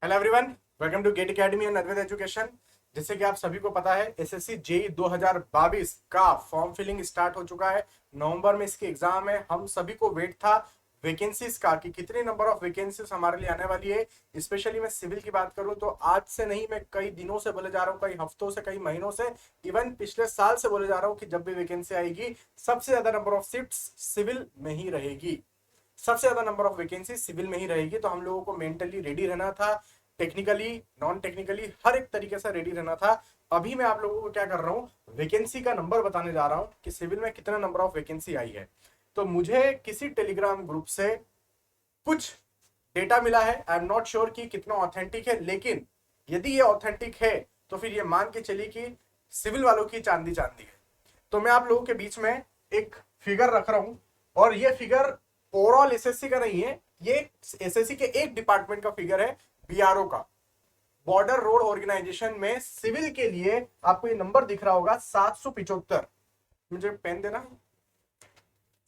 Hello everyone, welcome to GATE academy and Advait education. जैसे कि आप सभी को पता है, एसएससी जेई 2022 का फॉर्म फिलिंग स्टार्ट हो चुका है। नवंबर में इसकी एग्जाम है। हम सभी को वेट था वैकेंसीज का कि कितने नंबर ऑफ वैकेंसीज हमारे लिए आने वाली है। स्पेशली मैं सिविल की बात करूं तो आज से नहीं, मैं कई दिनों से बोले जा रहा हूं, कई हफ्तों से, कई महीनों से, इवन पिछले साल से बोले जा रहा हूं कि जब भी वैकेंसी आएगी सबसे ज्यादा नंबर ऑफ सीट्स सिविल में ही रहेगी। सबसे ज्यादा नंबर ऑफ वैकेंसी सिविल में ही रहेगी। तो हम लोगों को मेंटली रेडी रहना था, टेक्निकली नॉन टेक्निकली हर एक तरीके से रेडी रहना था। अभी मैं आप लोगों को क्या कर रहा हूँ, वैकेंसी का नंबर बताने जा रहा हूँ कि सिविल में कितना नंबर ऑफ वैकेंसी आई है। तो मुझे किसी टेलीग्राम ग्रुप से कुछ डेटा मिला है। आई एम नॉट श्योर कि कितना ऑथेंटिक है, लेकिन यदि ये ऑथेंटिक है तो फिर ये मान के चलिए कि सिविल वालों की चांदी चांदी है। तो मैं आप लोगों के बीच में एक फिगर रख रहा हूं, और ये फिगर ओवरऑल एसएससी का नहीं है, ये एसएससी के एक डिपार्टमेंट का फिगर है, बीआरओ का, बॉर्डर रोड ऑर्गेनाइजेशन में सिविल के लिए। आपको ये नंबर दिख रहा होगा 775। मुझे पेन देना।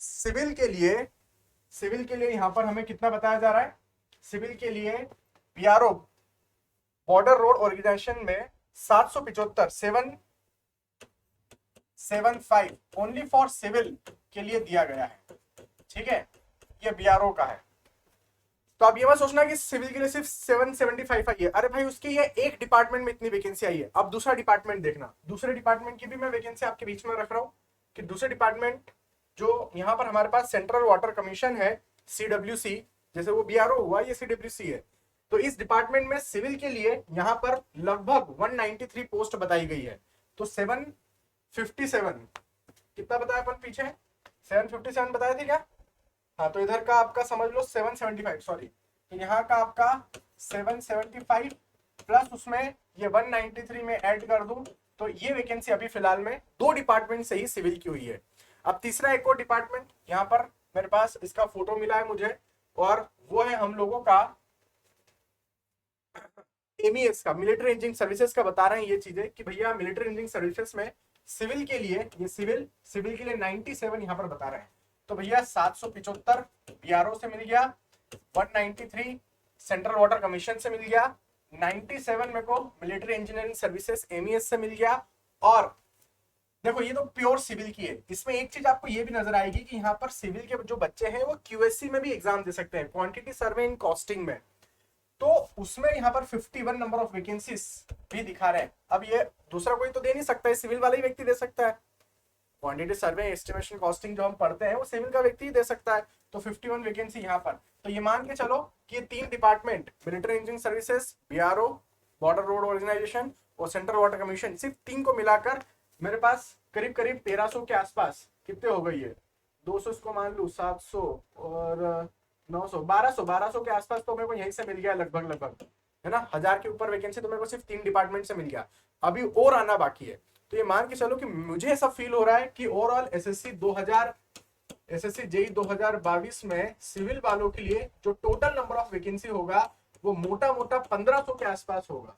सिविल के लिए, सिविल के लिए यहां पर हमें कितना बताया जा रहा है, सिविल के लिए बीआरओ बॉर्डर रोड ऑर्गेनाइजेशन में 775, 775 ओनली फॉर सिविल के लिए दिया गया है। ठीक है, ये बीआरओ का है। तो आप ये मत सोचना कि सिविल के लिए सिर्फ 775 आई है। अरे भाई, उसके ये एक डिपार्टमेंट में इतनी वैकेंसी आई है। अब दूसरा डिपार्टमेंट देखना, दूसरे डिपार्टमेंट की भी मैं वैकेंसी आपके बीच में रख रहा हूं कि दूसरे डिपार्टमेंट जो यहाँ पर हमारे पास सेंट्रल वाटर कमीशन है, सीडब्ल्यूसी, जैसे वो बीआरओ हुआ, ये सीडब्ल्यूसी है। तो इस डिपार्टमेंट में सिविल के लिए यहाँ पर लगभग 193 पोस्ट बताई गई है। तो 757 कितना बताया अपन पीछे, 757 बताए थे क्या? हाँ, तो इधर का आपका समझ लो 775, सॉरी, तो यहाँ का आपका 775 प्लस उसमें ये 193 में ऐड कर दूं, तो ये वैकेंसी अभी फिलहाल में दो डिपार्टमेंट से ही सिविल की हुई है। अब तीसरा एक और डिपार्टमेंट यहाँ पर मेरे पास इसका फोटो मिला है मुझे, और वो है हम लोगों का एमईएस का, मिलिट्री इंजीनियरिंग सर्विसेज का। बता रहे हैं ये चीजें कि भैया मिलिट्री इंजीनियरिंग सर्विसेज में सिविल के लिए, ये सिविल सिविल के लिए 97 यहाँ पर बता रहे हैं। तो भैया 775 बीआरओ से मिल गया, 193 सेंट्रल वाटर कमीशन से मिल गया, 97 मेरे को मिलिट्री इंजीनियरिंग सर्विसेज एमईएस से मिल गया। और देखो, ये तो प्योर सिविल की है। इसमें एक चीज आपको ये भी नजर आएगी कि यहाँ पर सिविल के जो बच्चे हैं वो क्यूएससी में भी एग्जाम दे सकते हैं, क्वांटिटी सर्वे इन कॉस्टिंग में। तो उसमें यहाँ पर 51 नंबर ऑफ वैकेंसीज भी दिखा रहे हैं। अब ये दूसरा कोई तो दे नहीं सकता है, सिविल वाला ही व्यक्ति दे सकता है। क्वांटिटी सर्वे एस्टिमेशन कॉस्टिंग जो हम पढ़ते हैं वो सिविल का व्यक्ति ही दे सकता है। तो 51 वैकेंसी यहाँ पर। तो ये मान के चलो कि ये तीन department, military engineering services, BRO border road organisation और सेंट्रल वाटर कमीशन, सिर्फ तीन को मिलाकर मेरे पास करीब करीब 1300 के आसपास कितने हो गई है, 200 इसको मान लू, 700 और 900, 1200 के आसपास तो मेरे को यहीं से मिल गया लगभग लगभग, है ना। 1000 के ऊपर वैकेंसी तो मेरे को सिर्फ तीन डिपार्टमेंट से मिल गया। अभी और आना बाकी है। तो ये मान के चलो कि मुझे ऐसा फील हो रहा है कि ओवरऑल एसएससी जेई 2022 में सिविल वालों के लिए जो टोटल नंबर ऑफ वैकेंसी होगा वो मोटा मोटा 1500 के आसपास होगा।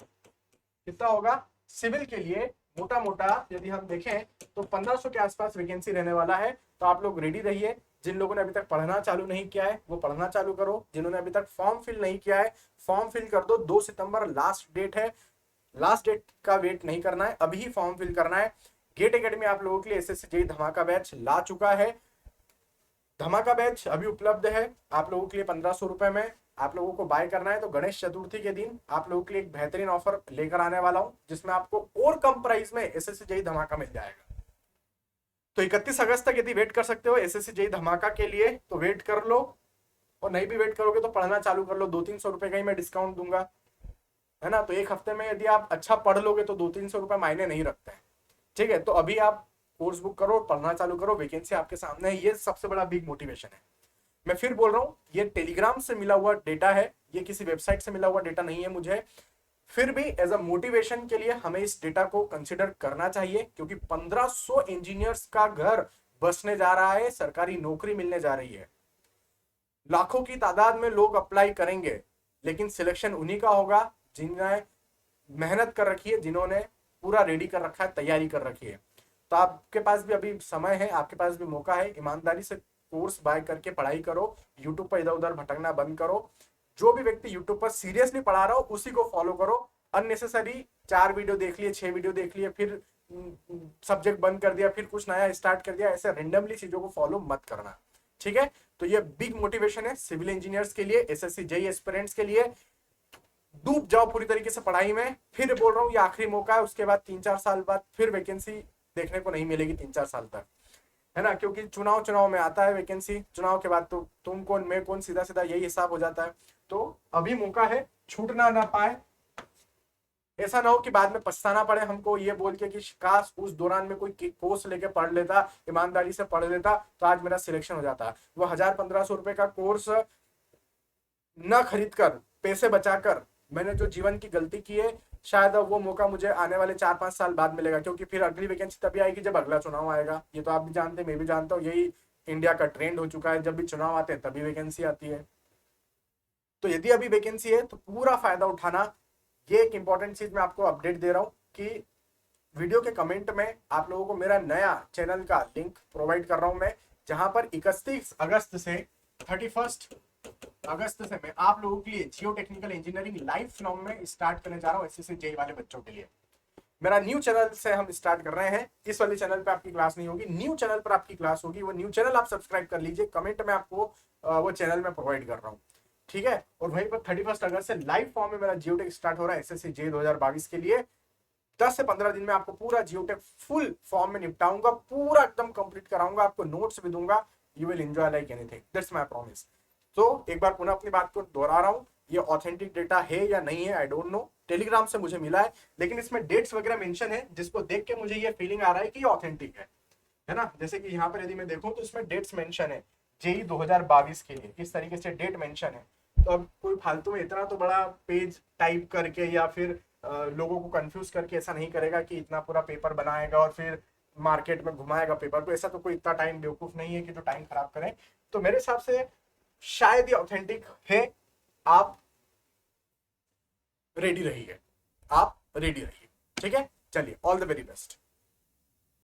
कितना होगा सिविल के लिए? मोटा मोटा यदि हम देखें तो 1500 के आसपास वैकेंसी रहने वाला है। तो आप लोग रेडी रहिए। जिन लोगों ने अभी तक पढ़ना चालू नहीं किया है वो पढ़ना चालू करो। जिन्होंने अभी तक फॉर्म फिल नहीं किया है फॉर्म फिल कर दो। 2 सितंबर लास्ट डेट है। लास्ट डेट का वेट नहीं करना है, अभी ही फॉर्म फिल करना है। गेट एकेडमी आप लोगों के लिए एसएससी जेई धमाका बैच ला चुका है। धमाका बैच अभी उपलब्ध है आप लोगों के लिए 1500 रुपए में। आप लोगों को बाय करना है तो गणेश चतुर्थी के दिन आप लोगों के लिए एक बेहतरीन ऑफर लेकर आने वाला हूं, जिसमें आपको और कम प्राइस में एसएससी जेई धमाका मिल जाएगा। तो 31 अगस्त तक यदि वेट कर सकते हो एसएससी जेई धमाका के लिए तो वेट कर लो, और नहीं भी वेट करोगे तो पढ़ना चालू कर लो। 200-300 रुपए का ही मैं डिस्काउंट दूंगा, है ना। तो एक हफ्ते में यदि आप अच्छा पढ़ लोगे तो 200-300 रुपए मायने नहीं रखते हैं। ठीक है, तो अभी आप कोर्स बुक करो, पढ़ना चालू करो, वैकेंसी आपके सामने है। ये सबसे बड़ा बिग मोटिवेशन है। मैं फिर बोल रहा हूं, ये टेलीग्राम से मिला हुआ डेटा है, ये किसी वेबसाइट से मिला हुआ डेटा नहीं है मुझे। फिर भी एज अ मोटिवेशन के लिए हमें इस डेटा को कंसिडर करना चाहिए, क्योंकि 1500 इंजीनियर्स का घर बसने जा रहा है, सरकारी नौकरी मिलने जा रही है। लाखों की तादाद में लोग अप्लाई करेंगे, लेकिन सिलेक्शन उन्हीं का होगा जिन्होंने मेहनत कर रखी है, जिन्होंने पूरा रेडी कर रखा है, तैयारी कर रखी है। तो आपके पास भी अभी समय है, आपके पास भी मौका है। ईमानदारी से कोर्स बाय करके पढ़ाई करो, यूट्यूब पर इधर उधर भटकना बंद करो। जो भी व्यक्ति यूट्यूब पर सीरियसली पढ़ा रहा हो उसी को फॉलो करो। अननेसेसरी 4 वीडियो देख लिए, 6 वीडियो देख लिए, फिर सब्जेक्ट बंद कर दिया, फिर कुछ नया स्टार्ट कर दिया, ऐसे रेंडमली चीजों को फॉलो मत करना, ठीक है। तो ये बिग मोटिवेशन है सिविल इंजीनियर्स के लिए, एसएससी जेईई एस्पिरेंट्स के लिए। डूब जाओ पूरी तरीके से पढ़ाई में। फिर बोल रहा हूँ ये आखिरी मौका है, उसके बाद 3-4 साल बाद फिर वैकेंसी देखने को नहीं मिलेगी 3-4 साल तक, है ना, क्योंकि चुनाव में आता है वैकेंसी, चुनाव के बाद तो तुम कौन मैं कौन, सीधा सीधा यही हिसाब हो जाता है। तो अभी मौका है, छूटना ना पाए। ऐसा ना हो कि बाद में पछताना पड़े हमको ये बोल के कि काश उस दौरान में कोई कोर्स लेके पढ़ लेता, ईमानदारी से पढ़ लेता, तो आज मेरा सिलेक्शन हो जाता। वो 1000-1500 रुपए का कोर्स न खरीद कर, पैसे बचाकर मैंने जो जीवन की गलती की है, शायद अब वो मौका मुझे आने वाले 4-5 साल बाद मिलेगा, क्योंकि फिर अगली वैकेंसी तभी आएगी जब अगला चुनाव आएगा। ये तो आप भी जानते हैं, मैं भी जानता हूँ, यही इंडिया का ट्रेंड हो चुका है, जब भी चुनाव आते हैं तभी वैकेंसी आती है। तो यदि अभी वैकेंसी है तो पूरा फायदा उठाना। ये एक इंपॉर्टेंट चीज मैं आपको अपडेट दे रहा हूँ कि वीडियो के कमेंट में आप लोगों को मेरा नया चैनल का लिंक प्रोवाइड कर रहा हूं मैं, जहां पर 31 अगस्त से 31 अगस्त से मैं आप लोगों के लिए जियो टेक्निकल इंजीनियरिंग लाइव फॉर्म में स्टार्ट करने जा रहा हूँ एसएससी जेईई वाले बच्चों के लिए। मेरा न्यू चैनल से हम स्टार्ट कर रहे हैं। इस वाले चैनल पे आपकी क्लास नहीं होगी, न्यू चैनल पर आपकी क्लास होगी। वो न्यू चैनल आप सब्सक्राइब कर लीजिए, कमेंट में आपको वो चैनल में प्रोवाइड कर रहा हूँ, ठीक है। और वहीं पर 31 अगस्त से लाइव फॉर्म में मेरा जियोटेक स्टार्ट हो रहा है एसएससी जेईई 2022 के लिए। 10 से 15 दिन में आपको पूरा जियोटेक फुल फॉर्म में निपटाऊंगा, पूरा एकदम कंप्लीट कराऊंगा, आपको नोट्स भी दूंगा। You will enjoy like anything, that's my promise. तो एक बार पुनः अपनी बात को दोहरा रहा हूँ, ये ऑथेंटिक डेटा है या नहीं है आई डोंट नो, टेलीग्राम से मुझे मिला है, लेकिन इसमें डेट्स वगैरह मेंशन है, जिसको देख के मुझे ये फीलिंग आ रहा है कि ये ऑथेंटिक है ना। जैसे कि यहाँ पर यदि मैं देखूं तो इसमें डेट्स मेंशन है जेईई 2022 के लिए, इस तरीके से डेट मेंशन है। तो अब कोई फालतू में इतना तो बड़ा पेज टाइप करके या फिर लोगों को कंफ्यूज करके ऐसा नहीं करेगा कि इतना पूरा पेपर बनाएगा और फिर मार्केट में घुमाएगा पेपर को। ऐसा तो कोई इतना टाइम बेवकूफ नहीं है कि जो टाइम खराब करें। तो मेरे हिसाब से शायद ये ऑथेंटिक है। आप रेडी रहिए, आप रेडी रहिए, ठीक है। चलिए, ऑल द वेरी बेस्ट।